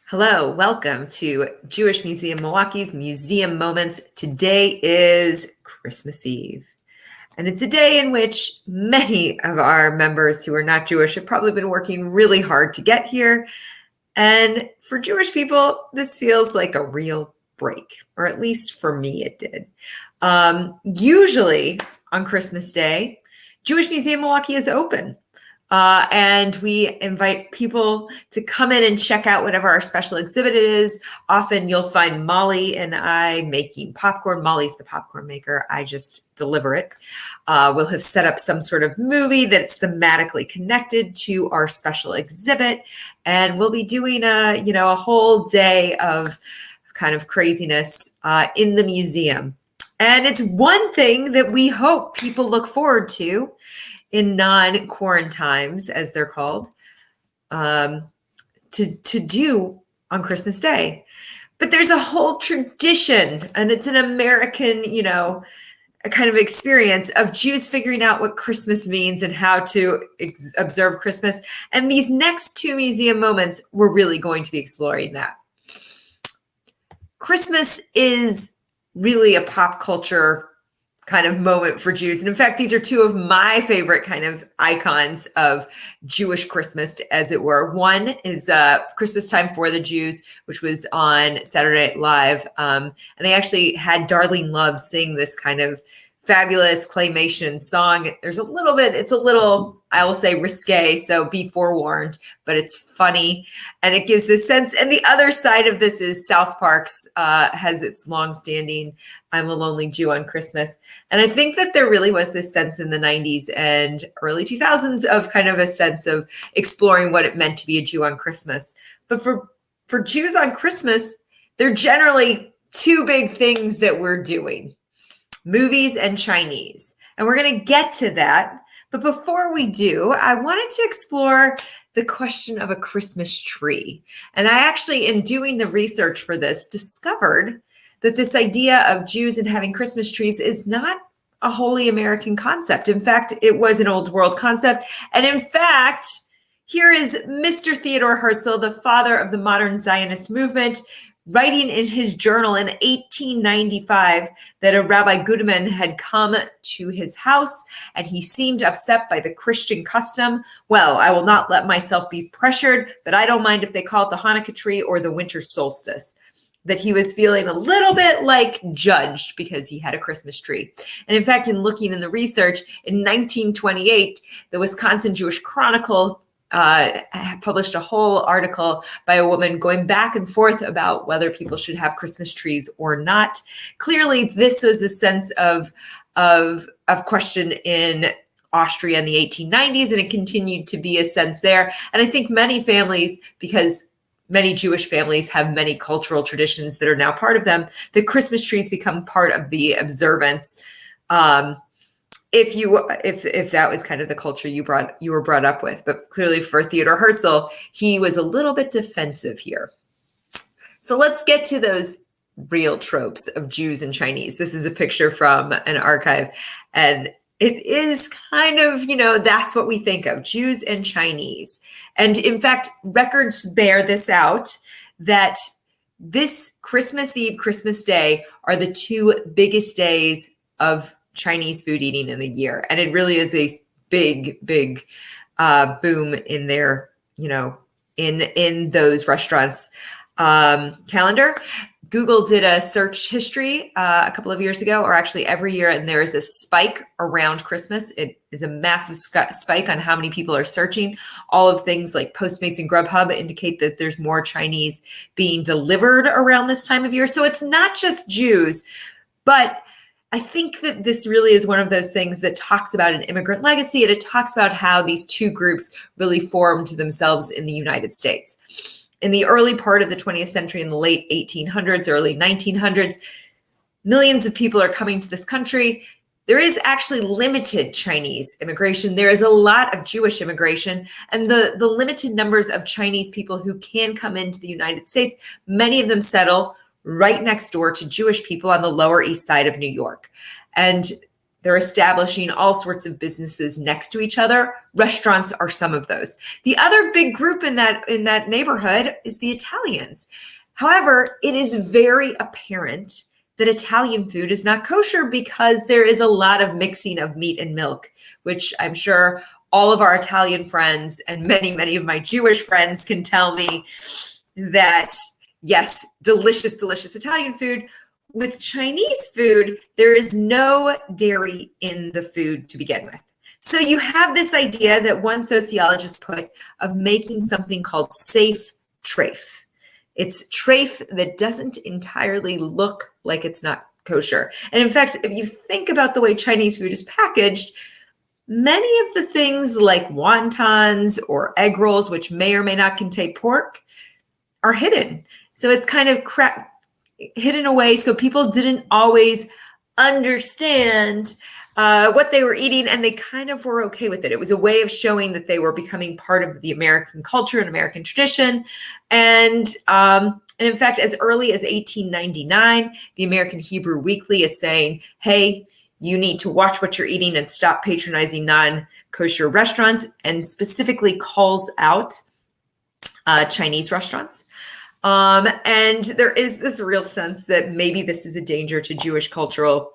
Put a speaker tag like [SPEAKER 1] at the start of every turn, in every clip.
[SPEAKER 1] Hello, welcome to Jewish Museum Milwaukee's Museum Moments. Today is Christmas Eve, and it's a day in which many of our members who are not Jewish have probably been working really hard to get here. And for Jewish people, this feels like a real break, or at least for me, it did. Usually on Christmas Day, Jewish Museum Milwaukee is open. And we invite people to come in and check out whatever our special exhibit is. Often you'll find Molly and I making popcorn. Molly's the popcorn maker. I just deliver it. We'll have set up some sort of movie that's thematically connected to our special exhibit. And we'll be doing a whole day of kind of craziness in the museum. And it's one thing that we hope people look forward to in non-quarantine times, as they're called, to do on Christmas Day. But there's a whole tradition, and it's an American, a kind of experience of Jews figuring out what Christmas means and how to observe Christmas. And these next two museum moments, we're really going to be exploring that. Christmas is really a pop culture kind of moment for Jews. And in fact, these are two of my favorite kind of icons of Jewish Christmas, as it were. One is Christmas Time for the Jews, which was on Saturday Night Live. And they actually had Darlene Love sing this kind of fabulous claymation song. It's a little, I will say, risque, so be forewarned, but it's funny and it gives this sense. And the other side of this is South Park's has its longstanding I'm a Lonely Jew on Christmas. And I think that there really was this sense in the 90s and early 2000s of kind of a sense of exploring what it meant to be a Jew on Christmas. But for Jews on Christmas, there are generally two big things that we're doing: movies and Chinese. And we're going to get to that. But before we do, I wanted to explore the question of a Christmas tree. And I actually, in doing the research for this, discovered that this idea of Jews and having Christmas trees is not a wholly American concept. In fact, it was an old world concept. And in fact, here is Mr. Theodore Herzl, the father of the modern Zionist movement, writing in his journal in 1895 that a Rabbi Gudeman had come to his house and he seemed upset by the Christian custom. Well, I will not let myself be pressured, but I don't mind if they call it the Hanukkah tree or the winter solstice. That he was feeling a little bit like judged because he had a Christmas tree. And in fact, in looking in the research, in 1928, the Wisconsin Jewish Chronicle published a whole article by a woman going back and forth about whether people should have Christmas trees or not. Clearly, this was a sense of question in Austria in the 1890s, and it continued to be a sense there. And I think many families, because many Jewish families have many cultural traditions that are now part of them, the Christmas trees become part of the observance. If that was kind of the culture you were brought up with. But clearly for Theodore Herzl, he was a little bit defensive here. So let's get to those real tropes of Jews and Chinese. This is a picture from an archive, and it is kind of, that's what we think of, Jews and Chinese. And in fact, records bear this out, that this Christmas Eve, Christmas Day are the two biggest days of Chinese food eating in the year. And it really is a big boom in their, in those restaurants calendar. Google did a search history a couple of years ago, or actually every year, and there is a spike around Christmas. It is a massive spike on how many people are searching. All of things like Postmates and Grubhub indicate that there's more Chinese being delivered around this time of year. So it's not just Jews, but I think that this really is one of those things that talks about an immigrant legacy, and it talks about how these two groups really formed themselves in the United States. In the early part of the 20th century, in the late 1800s, early 1900s, millions of people are coming to this country. There is actually limited Chinese immigration. There is a lot of Jewish immigration, and the limited numbers of Chinese people who can come into the United States, many of them settle right next door to Jewish people on the Lower East Side of New York. And They're establishing all sorts of businesses next to each other. Restaurants are some of those. The other big group in that neighborhood is the Italians. However, it is very apparent that Italian food is not kosher because there is a lot of mixing of meat and milk, which I'm sure all of our Italian friends and many, many of my Jewish friends can tell me that, yes, delicious, delicious Italian food. With Chinese food, there is no dairy in the food to begin with. So you have this idea that one sociologist put of making something called safe treif. It's treif that doesn't entirely look like it's not kosher. And in fact, if you think about the way Chinese food is packaged, many of the things like wontons or egg rolls, which may or may not contain pork, are hidden. So it's kind of hidden away, so people didn't always understand what they were eating, and they kind of were okay with it. It was a way of showing that they were becoming part of the American culture and American tradition. And in fact, as early as 1899, the American Hebrew Weekly is saying, hey, you need to watch what you're eating and stop patronizing non-kosher restaurants, and specifically calls out Chinese restaurants. And there is this real sense that maybe this is a danger to Jewish cultural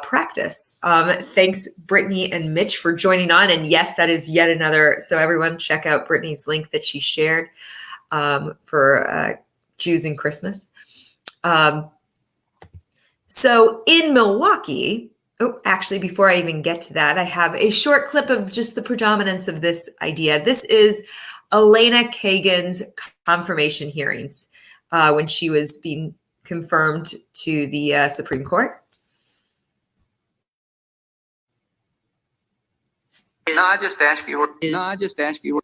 [SPEAKER 1] practice. Thanks, Brittany and Mitch, for joining on. And yes, that is yet another. So everyone check out Brittany's link that she shared for Jews and Christmas. So in Milwaukee, actually, before I even get to that, I have a short clip of just the predominance of this idea. This is Elena Kagan's confirmation hearings when she was being confirmed to the Supreme Court.
[SPEAKER 2] I just ask you.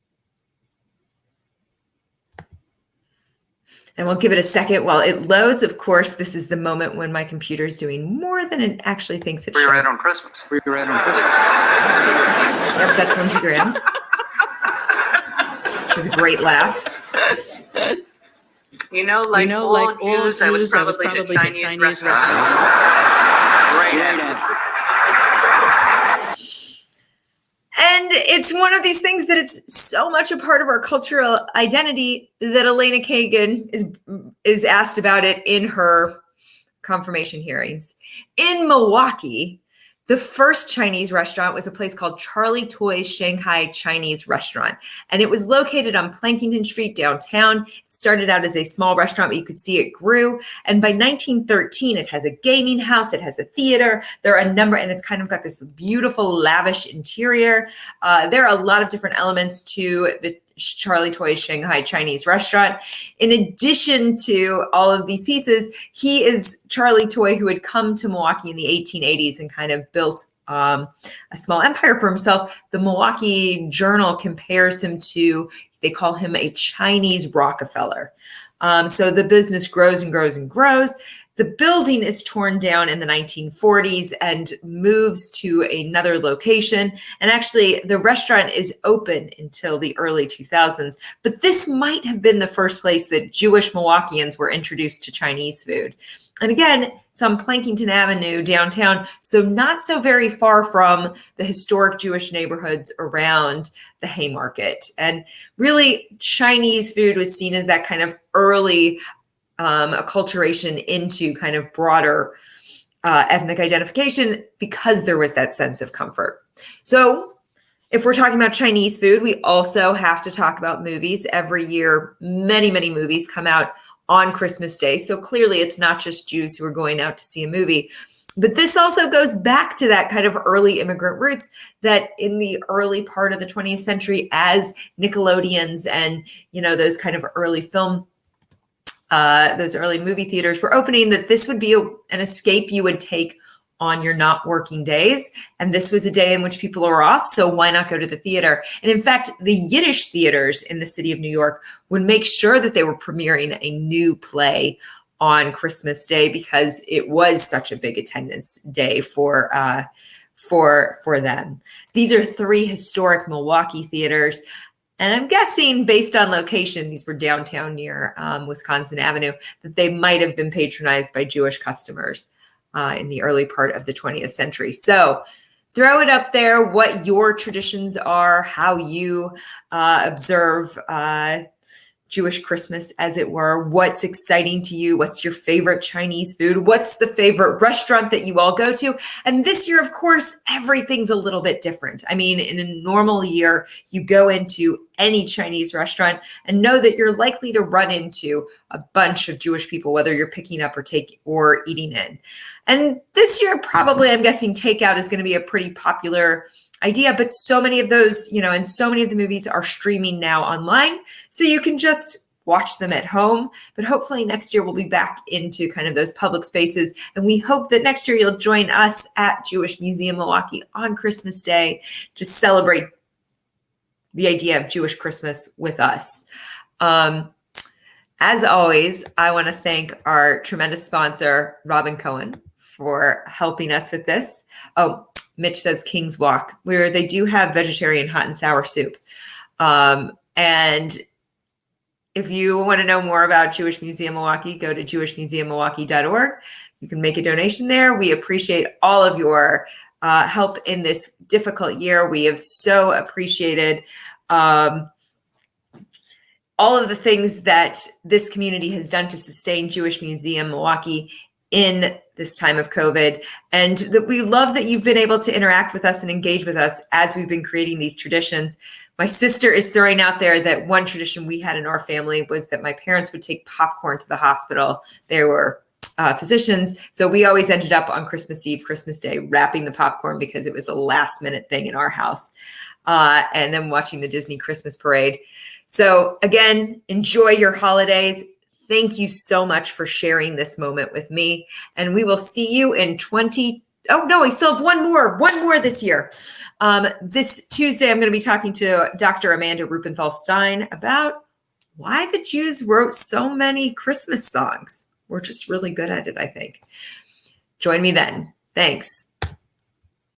[SPEAKER 1] And we'll give it a second while it loads. Of course, this is the moment when my computer is doing more than it actually thinks it should.
[SPEAKER 2] We're right on Christmas.
[SPEAKER 1] Yep, that's Lindsey Graham. She's a great laugh.
[SPEAKER 2] Like all Jews, I was probably the Chinese restaurant. Great answer.
[SPEAKER 1] And it's one of these things that it's so much a part of our cultural identity that Elena Kagan is asked about it in her confirmation hearings. In Milwaukee, the first Chinese restaurant was a place called Charlie Toy's Shanghai Chinese Restaurant. And it was located on Plankington Street downtown. It started out as a small restaurant, but you could see it grew. And by 1913, it has a gaming house, it has a theater, there are a number, and it's kind of got this beautiful, lavish interior. There are a lot of different elements to the Charlie Toy's Shanghai Chinese Restaurant. In addition to all of these pieces, he is Charlie Toy, who had come to Milwaukee in the 1880s and kind of built a small empire for himself. The Milwaukee Journal compares him to, they call him a Chinese Rockefeller. So the business grows and grows and grows. The building is torn down in the 1940s and moves to another location. And actually, the restaurant is open until the early 2000s. But this might have been the first place that Jewish Milwaukeeans were introduced to Chinese food. And again, it's on Plankington Avenue downtown, so not so very far from the historic Jewish neighborhoods around the Haymarket. And really, Chinese food was seen as that kind of early acculturation into kind of broader ethnic identification because there was that sense of comfort. So if we're talking about Chinese food, we also have to talk about movies. Every year, many, many movies come out on Christmas Day. So clearly it's not just Jews who are going out to see a movie. But this also goes back to that kind of early immigrant roots that in the early part of the 20th century, as Nickelodeons and, those kind of early film those early movie theaters were opening, that this would be an escape you would take on your not working days. And this was a day in which people are off. So why not go to the theater? And in fact, the Yiddish theaters in the city of New York would make sure that they were premiering a new play on Christmas Day because it was such a big attendance day for them. These are 3 historic Milwaukee theaters. And I'm guessing, based on location, these were downtown near Wisconsin Avenue, that they might have been patronized by Jewish customers. in the early part of the 20th century. So throw it up there, what your traditions are, how you observe Jewish Christmas, as it were. What's exciting to you? What's your favorite Chinese food? What's the favorite restaurant that you all go to? And this year, of course, everything's a little bit different. I mean, in a normal year, you go into any Chinese restaurant and know that you're likely to run into a bunch of Jewish people, whether you're picking up or eating in. And this year, probably, I'm guessing takeout is going to be a pretty popular idea, but so many of those, and so many of the movies are streaming now online, so you can just watch them at home. But hopefully next year we'll be back into kind of those public spaces, and we hope that next year you'll join us at Jewish Museum Milwaukee on Christmas Day to celebrate the idea of Jewish Christmas with us. As always, I want to thank our tremendous sponsor, Robin Cohen, for helping us with this. Oh, Mitch says King's Walk, where they do have vegetarian hot and sour soup. And if you want to know more about Jewish Museum Milwaukee, go to jewishmuseummilwaukee.org. You can make a donation there. We appreciate all of your help in this difficult year. We have so appreciated all of the things that this community has done to sustain Jewish Museum Milwaukee in this time of COVID, and that we love that you've been able to interact with us and engage with us as we've been creating these traditions. My sister is throwing out there that one tradition we had in our family was that my parents would take popcorn to the hospital. They were physicians, so we always ended up on Christmas Eve, Christmas Day, wrapping the popcorn because it was a last minute thing in our house, and then watching the Disney Christmas parade. So again, enjoy your holidays. Thank you so much for sharing this moment with me. And we will see you in I still have one more this year. This Tuesday, I'm going to be talking to Dr. Amanda Rupenthal-Stein about why the Jews wrote so many Christmas songs. We're just really good at it, I think. Join me then. Thanks.